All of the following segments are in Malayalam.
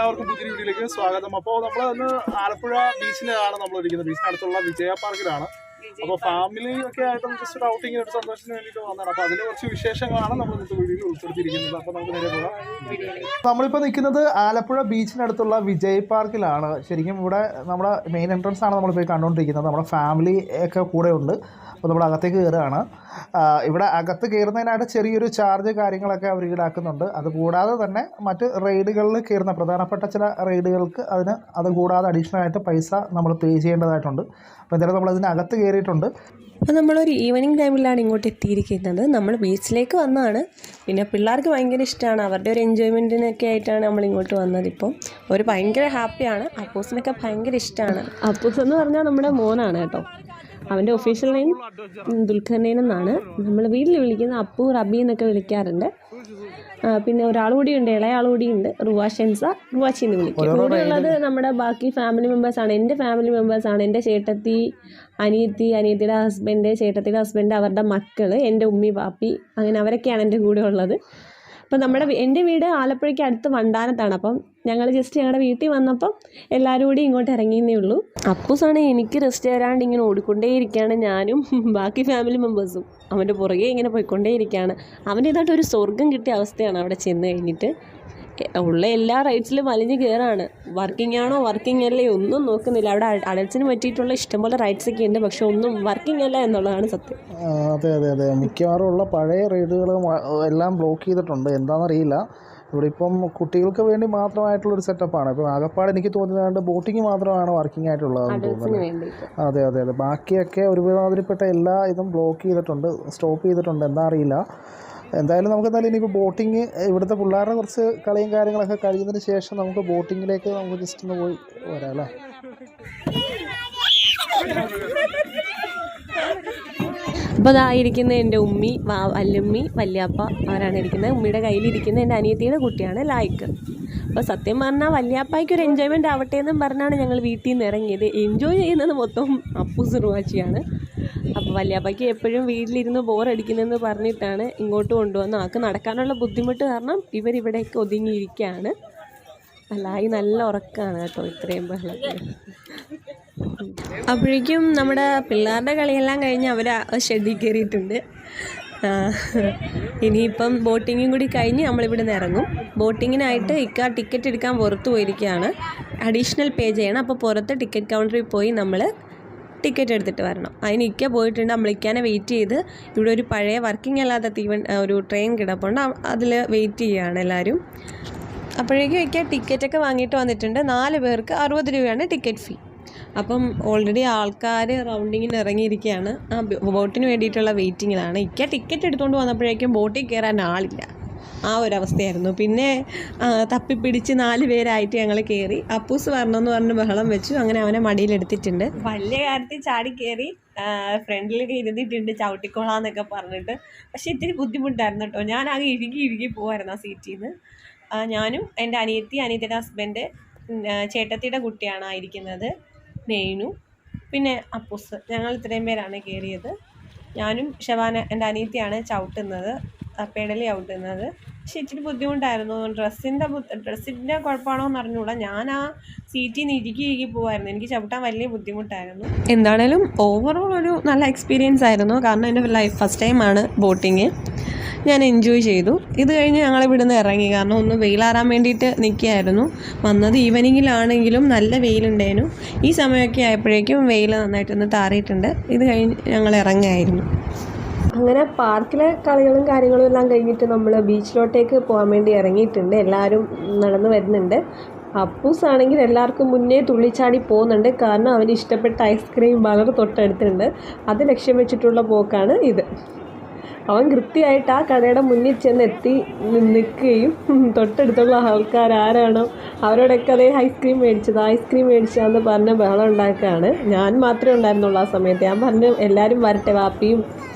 എല്ലാവർക്കും പുതിയ വീഡിയോയിലേക്ക് സ്വാഗതം. അപ്പോൾ നമ്മൾ ഇന്ന് ആലപ്പുഴ ബീച്ചിലാണ് നമ്മളിരിക്കുന്നത്. ബീച്ചിനടുത്തുള്ള വിജയ പാർക്കിലാണ്. അപ്പോൾ ഫാമിലി ഒക്കെ ആയിട്ട് ജസ്റ്റ് ഒരു ഔട്ടിങ്ങിന് ഒരു സന്തോഷത്തിന് വേണ്ടിയിട്ട് വന്നതാണ്. അപ്പോൾ അതിന് കുറച്ച് വിശേഷങ്ങളാണ് നമ്മൾ ഇന്നത്തെ വീഡിയോയിൽ ഉൾപ്പെടുത്തിയിരിക്കുന്നത്. അപ്പോൾ നമുക്ക് നേരെ പോകാം. നമ്മളിപ്പോൾ നിൽക്കുന്നത് ആലപ്പുഴ ബീച്ചിനടുത്തുള്ള വിജയ് പാർക്കിലാണ്. ശരിക്കും ഇവിടെ നമ്മുടെ മെയിൻ എൻട്രൻസ് ആണ് നമ്മളിപ്പോൾ കണ്ടുകൊണ്ടിരിക്കുന്നത്. നമ്മുടെ ഫാമിലി ഒക്കെ കൂടെ ഉണ്ട്. അപ്പോൾ നമ്മൾ അകത്തേക്ക് കയറുകയാണ്. ഇവിടെ അകത്ത് കയറുന്നതിനായിട്ട് ചെറിയൊരു ചാർജ് കാര്യങ്ങളൊക്കെ അവർ ഈടാക്കുന്നുണ്ട്. അതുകൂടാതെ തന്നെ മറ്റ് റൈഡുകളിൽ കയറുന്ന പ്രധാനപ്പെട്ട ചില റൈഡുകൾക്ക് അതുകൂടാതെ അഡീഷണൽ ആയിട്ട് പൈസ നമ്മൾ പേ ചെയ്യേണ്ടതായിട്ടുണ്ട്. അപ്പോൾ എന്തായാലും നമ്മളതിനകത്ത് കയറിയിട്ടുണ്ട്. അപ്പോൾ നമ്മളൊരു ഈവനിങ് ടൈമിലാണ് ഇങ്ങോട്ട് എത്തിയിരിക്കുന്നത്. നമ്മൾ ബീച്ചിലേക്ക് വന്നതാണ്. പിന്നെ പിള്ളേർക്ക് ഭയങ്കര ഇഷ്ടമാണ്. അവരുടെ ഒരു എൻജോയ്മെൻറ്റിനൊക്കെ ആയിട്ടാണ് നമ്മൾ ഇങ്ങോട്ട് വന്നത്. ഇപ്പം അവർ ഭയങ്കര ഹാപ്പിയാണ്. അപ്പൂസിനൊക്കെ ഭയങ്കര ഇഷ്ടമാണ്. അപ്പൂസ് എന്ന് പറഞ്ഞാൽ നമ്മുടെ മോനാണ് കേട്ടോ. അവൻ്റെ ഒഫീഷ്യൽ നെയിം ദുൽഖർനൈൻ എന്നാണ്. നമ്മൾ വീട്ടിൽ വിളിക്കുന്ന അപ്പു റബി എന്നൊക്കെ വിളിക്കാറുണ്ട്. പിന്നെ ഒരാൾ കൂടിയുണ്ട്, ഇളയാൾ കൂടിയുണ്ട്, റുവാഷൻസ, റുവാച്ചി എന്ന് വിളിക്കും. കൂടെ ഉള്ളത് നമ്മുടെ ബാക്കി ഫാമിലി മെമ്പേഴ്സാണ്. എൻ്റെ ഫാമിലി മെമ്പേഴ്സാണ്. എൻ്റെ ചേട്ടത്തി, അനിയത്തിയുടെ ഹസ്ബൻഡ്, ചേട്ടത്തിയുടെ ഹസ്ബൻഡ്, അവരുടെ മക്കൾ, എൻ്റെ ഉമ്മി പാപ്പി, അങ്ങനെ അവരൊക്കെയാണ് എൻ്റെ കൂടെ ഉള്ളത്. അപ്പം എൻ്റെ വീട് ആലപ്പുഴയ്ക്ക് അടുത്ത് വണ്ടാനത്താണ്. അപ്പം ഞങ്ങൾ ജസ്റ്റ് ഞങ്ങളുടെ വീട്ടിൽ വന്നപ്പം എല്ലാവരും കൂടി ഇങ്ങോട്ട് ഇറങ്ങിയെന്നേ ഉള്ളൂ. അപ്പൂസാണെങ്കിൽ എനിക്ക് റെസ്റ്റ് തരാണ്ട് ഇങ്ങനെ ഓടിക്കൊണ്ടേയിരിക്കുകയാണ്. ഞാനും ബാക്കി ഫാമിലി മെമ്പേഴ്സും അവൻ്റെ പുറകെ ഇങ്ങനെ പോയിക്കൊണ്ടേയിരിക്കുകയാണ്. അവൻ്റെ ഇതായിട്ട് ഒരു സ്വർഗം കിട്ടിയ അവസ്ഥയാണ് അവിടെ ചെന്ന് കഴിഞ്ഞിട്ട്. ഉള്ള എല്ലാ റൈഡ്സിലും വലിഞ്ഞ് കയറാണ്. വർക്കിംഗ് ആണോ വർക്കിംഗ് അല്ലേ ഒന്നും നോക്കുന്നില്ല. അവിടെ അഡൽസിന് പറ്റിയിട്ടുള്ള ഇഷ്ടംപോലെ റൈഡ്സ് ഒക്കെ ഉണ്ട്, പക്ഷെ ഒന്നും വർക്കിംഗ് അല്ല എന്നുള്ളതാണ് സത്യം. അതെ മിക്കവാറും ഉള്ള പഴയ റൈഡുകളും എല്ലാം ബ്ലോക്ക് ചെയ്തിട്ടുണ്ട്. എന്താണെന്നറിയില്ല. ഇവിടെ ഇപ്പം കുട്ടികൾക്ക് വേണ്ടി മാത്രമായിട്ടുള്ളൊരു സെറ്റപ്പാണ്. ഇപ്പം ആകപ്പാട് എനിക്ക് തോന്നുന്നത് ബോട്ടിങ് മാത്രമാണ് വർക്കിംഗ് ആയിട്ടുള്ളതെന്ന് തോന്നുന്നത്. അതെ ബാക്കിയൊക്കെ ഒരുമാതിരിപ്പെട്ട എല്ലാ ഇതും ബ്ലോക്ക് ചെയ്തിട്ടുണ്ട്, സ്റ്റോപ്പ് ചെയ്തിട്ടുണ്ട്. എന്താ അറിയില്ല. എന്തായാലും നമുക്ക് എന്തായാലും ഇനിയിപ്പോൾ ബോട്ടിങ് ഇവിടുത്തെ പിള്ളേരുടെ കുറച്ച് കളിയും കാര്യങ്ങളൊക്കെ കഴിയുന്നതിന് ശേഷം നമുക്ക് ബോട്ടിങ്ങിലേക്ക് നമുക്ക് ജസ്റ്റ് ഒന്ന് പോയി വരാം അല്ലേ. അപ്പോൾ അതായിരിക്കുന്ന എൻ്റെ ഉമ്മി, വല്യമ്മി, വല്യാപ്പ, അവരാണ് ഇരിക്കുന്നത്. ഉമ്മിയുടെ കയ്യിലിരിക്കുന്ന എൻ്റെ അനിയത്തിയുടെ കുട്ടിയാണ് ലായിക്ക്. അപ്പോൾ സത്യം പറഞ്ഞാൽ വല്യാപ്പായ്ക്ക് ഒരു എൻജോയ്മെൻറ്റ് ആവട്ടെ എന്നും പറഞ്ഞാണ് ഞങ്ങൾ വീട്ടിൽ നിന്ന് ഇറങ്ങിയത്. എൻജോയ് ചെയ്യുന്നത് മൊത്തം അപ്പൂസ് റുവാച്ചിയാണ്. അപ്പോൾ വല്യാപ്പായ്ക്ക് എപ്പോഴും വീട്ടിലിരുന്ന് ബോറടിക്കുന്നതെന്ന് പറഞ്ഞിട്ടാണ് ഇങ്ങോട്ട് കൊണ്ടുവന്ന്. ആൾക്ക് നടക്കാനുള്ള ബുദ്ധിമുട്ട് കാരണം ഇവരിവിടേക്ക് ഒതുങ്ങിയിരിക്കുകയാണ്. അല്ലായി നല്ല ഉറക്കമാണ് കേട്ടോ ഇത്രയും ബഹളത്തിൽ. അപ്പോഴേക്കും നമ്മുടെ പിള്ളേരുടെ കളിയെല്ലാം കഴിഞ്ഞ് അവർ ഷെഡിൽ കയറിയിട്ടുണ്ട്. ഇനിയിപ്പം ബോട്ടിങ്ങും കൂടി കഴിഞ്ഞ് നമ്മളിവിടെ നിന്ന് ഇറങ്ങും. ബോട്ടിങ്ങിനായിട്ട് ടിക്കറ്റ് എടുക്കാൻ പുറത്ത് പോയിരിക്കുകയാണ്. അഡീഷണൽ പേ ചെയ്യണം. അപ്പോൾ പുറത്ത് ടിക്കറ്റ് കൗണ്ടറിൽ പോയി നമ്മൾ ടിക്കറ്റ് എടുത്തിട്ട് വരണം. അതിന് പോയിട്ടുണ്ട്. നമ്മളിക്കാനെ വെയിറ്റ് ചെയ്ത് ഇവിടെ ഒരു പഴയ വർക്കിംഗ് അല്ലാത്ത ഒരു ട്രെയിൻ കിടപ്പുണ്ട്. അതിൽ വെയിറ്റ് ചെയ്യുകയാണ് എല്ലാവരും. അപ്പോഴേക്കും ടിക്കറ്റൊക്കെ വാങ്ങിയിട്ട് വന്നിട്ടുണ്ട്. 4 പേർക്ക് 60 രൂപയാണ് ടിക്കറ്റ് ഫീ. അപ്പം ഓൾറെഡി ആൾക്കാർ റൗണ്ടിങ്ങിന് ഇറങ്ങിയിരിക്കുകയാണ്. ബോട്ടിന് വേണ്ടിയിട്ടുള്ള വെയിറ്റിങ്ങിലാണ്. ടിക്കറ്റ് എടുത്തുകൊണ്ട് വന്നപ്പോഴേക്കും ബോട്ടിൽ കയറാൻ ആളില്ല. ആ ഒരവസ്ഥയായിരുന്നു. പിന്നെ തപ്പിപ്പിടിച്ച് 4 പേരായിട്ട് ഞങ്ങൾ കയറി. അപ്പൂസ് വരണമെന്ന് പറഞ്ഞ് ബഹളം വെച്ചു. അങ്ങനെ അവനെ മടിയിലെടുത്തിട്ടുണ്ട്. വലിയ കാര്യത്തിൽ ചാടി കയറി ഫ്രണ്ടിലൊക്കെ ഇരുന്നിട്ടുണ്ട്, ചവിട്ടിക്കോളാന്നൊക്കെ പറഞ്ഞിട്ട്. പക്ഷേ ഇത്തിരി ബുദ്ധിമുട്ടായിരുന്നു കേട്ടോ. ഞാൻ ആകെ ഇഴുകി പോകായിരുന്നു ആ സീറ്റിൽ നിന്ന്. ഞാനും എൻ്റെ അനിയത്തിയുടെ ഹസ്ബൻഡ്, ചേട്ടത്തിയുടെ കുട്ടിയാണ് ആയിരിക്കുന്നത്, നെയ്നു, പിന്നെ അപ്പൂസ്. ഞങ്ങൾ ഇത്രയും പേരാണ് കയറിയത്. ഞാനും ഷവാന, എൻ്റെ അനിയത്തിയാണ് ചവിട്ടുന്നത്, പെടലി ചവിട്ടുന്നത്. പക്ഷേ ഇച്ചിരി ബുദ്ധിമുട്ടായിരുന്നു. ഡ്രസ്സിൻ്റെ കുഴപ്പമാണോ എന്ന് അറിഞ്ഞുകൂടാ. ഞാൻ ആ സീറ്റിൽ നിന്ന് ഇഴുകി പോകുമായിരുന്നു. എനിക്ക് ചവിട്ടാൻ വലിയ ബുദ്ധിമുട്ടായിരുന്നു. എന്താണേലും ഓവറോൾ ഒരു നല്ല എക്സ്പീരിയൻസ് ആയിരുന്നു. കാരണം എൻ്റെ ഫസ്റ്റ് ടൈമാണ് ബോട്ടിങ്. ഞാൻ എൻജോയ് ചെയ്തു. ഇത് കഴിഞ്ഞ് ഞങ്ങൾ ഇവിടുന്ന് ഇറങ്ങി. കാരണം ഒന്ന് വെയിലാറാൻ വേണ്ടിയിട്ട് നിൽക്കുകയായിരുന്നു. വന്നത് ഈവനിങ്ങിലാണെങ്കിലും നല്ല വെയിലുണ്ടായിരുന്നു. ഈ സമയമൊക്കെ ആയപ്പോഴേക്കും വെയിൽ നന്നായിട്ടൊന്ന് താറിയിട്ടുണ്ട്. ഇത് കഴിഞ്ഞ് ഞങ്ങൾ ഇറങ്ങുകയായിരുന്നു. അങ്ങനെ പാർക്കിലെ കളികളും കാര്യങ്ങളും എല്ലാം കഴിഞ്ഞിട്ട് നമ്മൾ ബീച്ചിലോട്ടേക്ക് പോകാൻ വേണ്ടി ഇറങ്ങിയിട്ടുണ്ട്. എല്ലാവരും നടന്നു വരുന്നുണ്ട്. അപ്പൂസ് ആണെങ്കിൽ എല്ലാവർക്കും മുന്നേ തുള്ളിച്ചാടി പോകുന്നുണ്ട്. കാരണം അവന് ഇഷ്ടപ്പെട്ട ഐസ്ക്രീം വളരെ തൊട്ടടുത്തുണ്ട്. അത് ലക്ഷ്യം വെച്ചിട്ടുള്ള പോക്കാണ് ഇത്. അവൻ കൃത്യമായിട്ട് ആ കടയുടെ മുന്നിൽ ചെന്നെത്തി നിൽക്കുകയും തൊട്ടടുത്തുള്ള ആൾക്കാർ ആരാണോ അവരോടൊക്കെ അതേ ഐസ്ക്രീം മേടിച്ചതാന്ന് പറഞ്ഞ് ബഹളം ഉണ്ടാക്കുകയാണ്. ഞാൻ മാത്രമേ ഉണ്ടായിരുന്നുള്ളൂ ആ സമയത്ത്. ഞാൻ പറഞ്ഞു എല്ലാവരും വരട്ടെ, വാപ്പിയും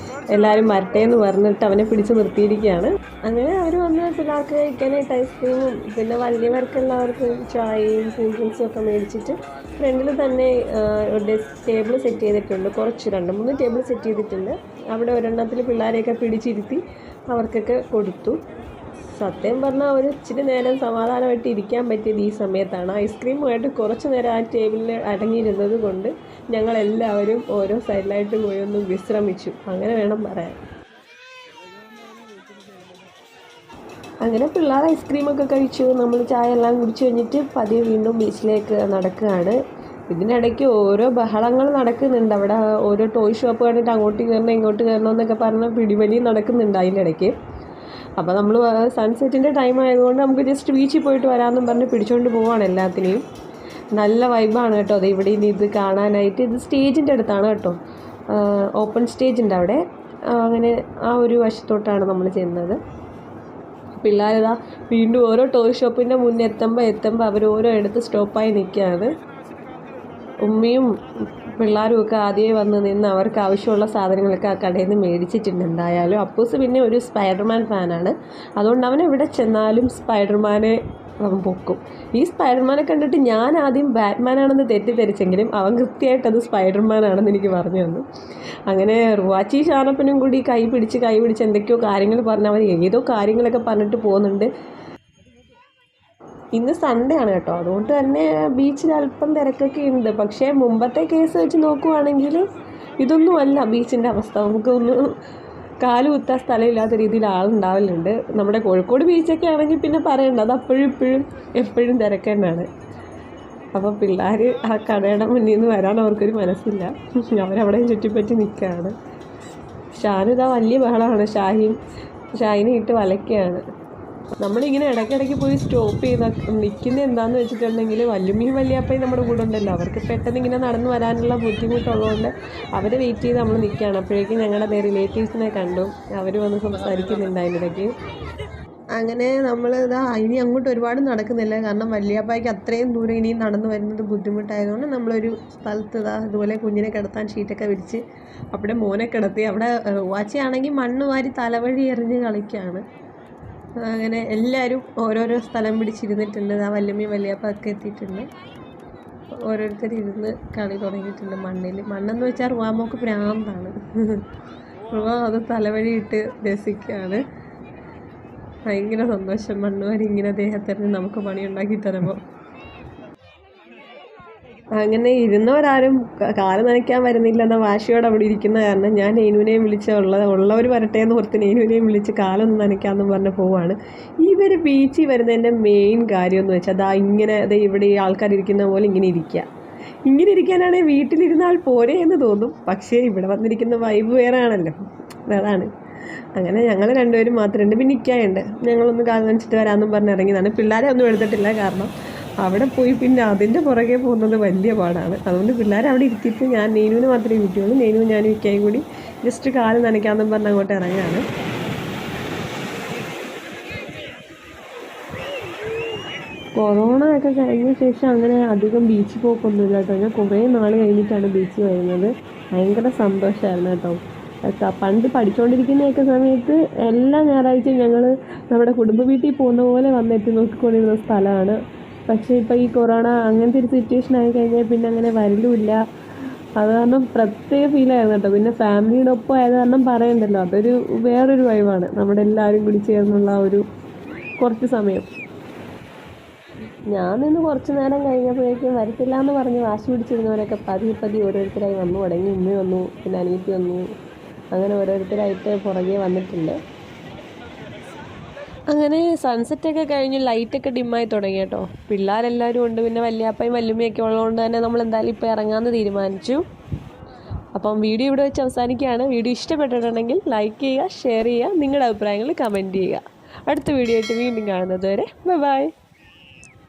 എല്ലാവരും വരട്ടെ എന്ന് പറഞ്ഞിട്ട് അവനെ പിടിച്ച് നിർത്തിയിരിക്കുകയാണ്. അങ്ങനെ അവർ വന്ന് പിള്ളേർക്ക് കഴിക്കാനായിട്ട് ഐസ്ക്രീമും പിന്നെ വലിയവർക്കുള്ളവർക്ക് ചായയും കൂൾ ഡ്രിങ്ക്സും ഒക്കെ മേടിച്ചിട്ട് ഫ്രണ്ടിൽ തന്നെ ടേബിൾ സെറ്റ് ചെയ്തിട്ടുണ്ട്. 2-3 ടേബിൾ സെറ്റ് ചെയ്തിട്ടുണ്ട്. അവിടെ ഒരെണ്ണത്തിൽ പിള്ളേരെയൊക്കെ പിടിച്ചിരുത്തി അവർക്കൊക്കെ കൊടുത്തു. സത്യം പറഞ്ഞാൽ ഒരു ഇച്ചിരി നേരം സമാധാനമായിട്ട് ഇരിക്കാൻ പറ്റിയത് ഈ സമയത്താണ്. ഐസ്ക്രീമുമായിട്ട് കുറച്ച് നേരം ആ ടേബിളിൽ അടങ്ങിയിരുന്നത് കൊണ്ട് ഞങ്ങളെല്ലാവരും ഓരോ സൈഡിലായിട്ട് പോയി ഒന്ന് വിശ്രമിച്ചു, അങ്ങനെ വേണം പറയാൻ. അങ്ങനെ പിള്ളേർ ഐസ്ക്രീമൊക്കെ കഴിച്ചു. നമ്മൾ ചായ എല്ലാം കുടിച്ച് കഴിഞ്ഞിട്ട് പതിയെ വീണ്ടും ബീച്ചിലേക്ക് നടക്കുകയാണ്. ഇതിനിടയ്ക്ക് ഓരോ ബഹളങ്ങൾ നടക്കുന്നുണ്ട്. അവിടെ ഓരോ ടോയ് ഷോപ്പ് കണ്ടിട്ട് അങ്ങോട്ട് കയറണം ഇങ്ങോട്ട് കയറണം എന്നൊക്കെ പറഞ്ഞ് പിടിവലി നടക്കുന്നുണ്ട് അതിൻ്റെ ഇടയ്ക്ക്. അപ്പോൾ നമ്മൾ സൺസെറ്റിൻ്റെ ടൈം ആയതുകൊണ്ട് നമുക്ക് ജസ്റ്റ് ബീച്ചിൽ പോയിട്ട് വരാമെന്നും പറഞ്ഞ് പിടിച്ചുകൊണ്ട് പോവുകയാണ് എല്ലാത്തിനെയും. നല്ല വൈബാണ് കേട്ടോ അത് ഇവിടെ ഇനി ഇത് കാണാനായിട്ട്. ഇത് സ്റ്റേജിൻ്റെ അടുത്താണ് കേട്ടോ, ഓപ്പൺ സ്റ്റേജ് ഉണ്ട് അവിടെ. അങ്ങനെ ആ ഒരു വശത്തോട്ടാണ് നമ്മൾ ചെയ്യുന്നത്. പിള്ളേരിതാ വീണ്ടും ഓരോ ടോയ് ഷോപ്പിൻ്റെ മുന്നേ എത്തുമ്പോൾ അവർ ഓരോ ഇടത്ത് സ്റ്റോപ്പായി നിൽക്കുകയാണ്. ഉമ്മയും പിള്ളേരും ഒക്കെ ആദ്യമേ വന്ന് നിന്ന് അവർക്ക് ആവശ്യമുള്ള സാധനങ്ങളൊക്കെ ആ കടയിൽ നിന്ന് മേടിച്ചിട്ടുണ്ട്. എന്തായാലും അപ്പൂസ് പിന്നെ ഒരു സ്പൈഡർമാൻ ഫാനാണ്, അതുകൊണ്ട് അവൻ എവിടെ ചെന്നാലും സ്പൈഡർമാനെ പൊക്കും. ഈ സ്പൈഡർമാനെ കണ്ടിട്ട് ഞാൻ ആദ്യം ബാറ്റ്മാനാണെന്ന് തെറ്റിദ്ധരിച്ചെങ്കിലും അവൻ കൃത്യമായിട്ട് അത് സ്പൈഡർമാനാണെന്ന് എനിക്ക് പറഞ്ഞു തന്നു. അങ്ങനെ റുവാച്ചി ഷാനപ്പനും കൂടി കൈ പിടിച്ച് എന്തൊക്കെയോ കാര്യങ്ങൾ പറഞ്ഞ് അവർ ഏതോ കാര്യങ്ങളൊക്കെ പറഞ്ഞിട്ട് പോകുന്നുണ്ട്. ഇന്ന് സൺഡേ ആണ് കേട്ടോ, അതുകൊണ്ട് തന്നെ ബീച്ചിൽ അല്പം തിരക്കൊക്കെ ഉണ്ട്. പക്ഷേ മുമ്പത്തെ കേസ് വെച്ച് നോക്കുവാണെങ്കിൽ ഇതൊന്നുമല്ല ബീച്ചിൻ്റെ അവസ്ഥ. നമുക്കൊന്ന് കാല് കുത്താൻ സ്ഥലമില്ലാത്ത രീതിയിൽ ആളുണ്ടാവലുണ്ട്. നമ്മുടെ കോഴിക്കോട് ബീച്ചൊക്കെ ആണെങ്കിൽ പിന്നെ പറയണ്ട, അത് എപ്പോഴും തിരക്കേണ്ടാണ്. അപ്പോൾ പിള്ളേർ ആ കടയുടെ മുന്നിൽ നിന്ന് വരാൻ അവർക്കൊരു മനസ്സില്ല, അവരവിടെ ചുറ്റിപ്പറ്റി നിൽക്കുകയാണ്. ഷാനിതാ വലിയ ബഹളമാണ്, ഷാഹിനെ ഇട്ട് വലയ്ക്കുകയാണ്. നമ്മളിങ്ങനെ ഇടയ്ക്കിടയ്ക്ക് പോയി സ്റ്റോപ്പ് ചെയ്ത് നിൽക്കുന്നത് എന്താണെന്ന് വെച്ചിട്ടുണ്ടെങ്കിൽ വല്യമ്മയും വല്യപ്പയും നമ്മുടെ കൂടെ ഉണ്ടല്ലോ, അവർക്ക് പെട്ടെന്ന് ഇങ്ങനെ നടന്നു വരാനുള്ള ബുദ്ധിമുട്ടുള്ളതുകൊണ്ട് അവരെ വെയിറ്റ് ചെയ്ത് നമ്മൾ നിൽക്കുകയാണ്. അപ്പോഴേക്കും ഞങ്ങളുടെ റിലേറ്റീവ്സിനെ കണ്ടു, അവർ വന്ന് സംസാരിക്കുന്നുണ്ട് അതിനിടയ്ക്ക്. അങ്ങനെ നമ്മൾ ഇനി അങ്ങോട്ട് ഒരുപാട് നടക്കുന്നില്ല, കാരണം വല്യപ്പായ്ക്ക് അത്രയും ദൂരം ഇനിയും നടന്നു വരുന്നത് ബുദ്ധിമുട്ടായതുകൊണ്ട് നമ്മളൊരു സ്ഥലത്ത് ഇതുപോലെ കുഞ്ഞിനെ കിടത്താൻ ഷീറ്റൊക്കെ വിരിച്ച് അവിടെ മോനെ കിടത്തി. അവിടെ വാച്ചിയാണെങ്കിൽ മണ്ണ് വാരി തലവഴി എറിഞ്ഞ് കളിക്കുകയാണ്. അങ്ങനെ എല്ലാവരും ഓരോരോ സ്ഥലം പിടിച്ചിരുന്നിട്ടുണ്ട്. ആ വല്യമ്മയും വല്യപ്പ ഒക്കെ എത്തിയിട്ടുണ്ട്. ഓരോരുത്തർ ഇരുന്ന് കളി തുടങ്ങിയിട്ടുണ്ട് മണ്ണെന്ന് വെച്ചാൽ റുവാമോക്ക് പ്രാന്താണ്. റുവ അത് തലവഴിയിട്ട് രസിക്കുകയാണ്. ഭയങ്കര സന്തോഷം, മണ്ണുവാരി ഇങ്ങനെ ദേഹത്തെറിഞ്ഞ് നമുക്ക് പണിയുണ്ടാക്കി തരുമ്പോൾ. അങ്ങനെ ഇരുന്നവരാരും കാല് നനയ്ക്കാൻ വരുന്നില്ലെന്ന വാശിയോടെ അവിടെ ഇരിക്കുന്ന കാരണം ഞാൻ നെയ്നുവിനെയും വിളിച്ച് ഉള്ളവർ വരട്ടെ എന്ന് ഓർത്ത് നെയ്നുവിനെയും വിളിച്ച് കാലൊന്നും നനയ്ക്കാമെന്നും പറഞ്ഞ് പോവാണ്. ഇവർ ബീച്ചിൽ വരുന്നതിൻ്റെ മെയിൻ കാര്യമെന്ന് വെച്ചാൽ ഇങ്ങനെ ഇവിടെ ഈ ആൾക്കാരിരിക്കുന്ന പോലെ ഇങ്ങനെ ഇരിക്കുക. ഇങ്ങനെ ഇരിക്കാനാണെങ്കിൽ വീട്ടിലിരുന്നാൽ പോരെ എന്ന് തോന്നും, പക്ഷേ ഇവിടെ വന്നിരിക്കുന്ന വൈബ് വേറെ ആണല്ലോ, അതാണ്. അങ്ങനെ ഞങ്ങൾ രണ്ടുപേരും മാത്രമുണ്ട്, പിന്നെ ഇക്കായുണ്ട്. ഞങ്ങളൊന്ന് കാല് നനച്ചിട്ട് വരാമെന്നും പറഞ്ഞ് ഇറങ്ങിയതാണ്. പിള്ളേരെ ഒന്നും എടുത്തിട്ടില്ല, കാരണം അവിടെ പോയി പിന്നെ അതിൻ്റെ പുറകെ പോകുന്നത് വലിയ പാടാണ്. അതുകൊണ്ട് പിള്ളേരെ അവിടെ ഇരുത്തിയിട്ട് ഞാൻ നെയ്നുവിന് മാത്രമേ കിട്ടിയുള്ളൂ. നെയ്നുവും ഞാനും ഇക്കായും കൂടി ജസ്റ്റ് കാല് നനയ്ക്കാമെന്നും പറഞ്ഞ് അങ്ങോട്ട് ഇറങ്ങുകയാണ്. കൊറോണ ഒക്കെ കഴിഞ്ഞ ശേഷം അങ്ങനെ അധികം ബീച്ചിൽ പോക്കൊന്നുമില്ല കേട്ടോ. ഞാൻ കുറേ നാൾ കഴിഞ്ഞിട്ടാണ് ബീച്ചിൽ വരുന്നത്. ഭയങ്കര സന്തോഷമായിരുന്നു കേട്ടോ. പണ്ട് പഠിച്ചുകൊണ്ടിരിക്കുന്നതൊക്കെ സമയത്ത് എല്ലാ ഞായറാഴ്ചയും ഞങ്ങൾ നമ്മുടെ കുടുംബ വീട്ടിൽ പോകുന്ന പോലെ വന്നെത്തി നോക്കിക്കൊണ്ടിരുന്ന സ്ഥലമാണ്. പക്ഷേ ഇപ്പോൾ ഈ കൊറോണ അങ്ങനത്തെ ഒരു സിറ്റുവേഷൻ ആയി കഴിഞ്ഞാൽ പിന്നെ അങ്ങനെ വരലുമില്ല. അത് കാരണം പ്രത്യേക ഫീലായിരുന്നു കേട്ടോ. പിന്നെ ഫാമിലിയുടെ ഒപ്പം ആയത് കാരണം പറയണ്ടല്ലോ, അതൊരു വേറൊരു വൈവാണ്. നമ്മുടെ എല്ലാവരും കൂടി ചേർന്നുള്ള ഒരു കുറച്ച് സമയം. ഞാൻ നിന്ന് കുറച്ച് നേരം കഴിഞ്ഞപ്പോഴേക്കും വരത്തില്ല എന്ന് പറഞ്ഞ് വാശി പിടിച്ചിരുന്നവരൊക്കെ പതിയെ ഓരോരുത്തരായി വന്നു തുടങ്ങി. ഉമ്മ വന്നു, പിന്നെ അനിയത്തി വന്നു, അങ്ങനെ ഓരോരുത്തരായിട്ട് പുറകെ വന്നിട്ടുണ്ട്. അങ്ങനെ സൺസെറ്റൊക്കെ കഴിഞ്ഞ് ലൈറ്റൊക്കെ ഡിമ്മായി തുടങ്ങി കേട്ടോ. പിള്ളേരെല്ലാവരും ഉണ്ട്, പിന്നെ വല്യപ്പയും വല്യമ്മയൊക്കെ ഉള്ളതുകൊണ്ട് തന്നെ നമ്മൾ എന്തായാലും ഇപ്പോൾ ഇറങ്ങാമെന്ന് തീരുമാനിച്ചു. അപ്പം വീഡിയോ ഇവിടെ വെച്ച് അവസാനിക്കുകയാണ്. വീഡിയോ ഇഷ്ടപ്പെട്ടിട്ടുണ്ടെങ്കിൽ ലൈക്ക് ചെയ്യുക, ഷെയർ ചെയ്യുക, നിങ്ങളുടെ അഭിപ്രായങ്ങൾ കമൻറ്റ് ചെയ്യുക. അടുത്ത വീഡിയോ ആയിട്ട് വീണ്ടും കാണുന്നത് വരെ ബൈ.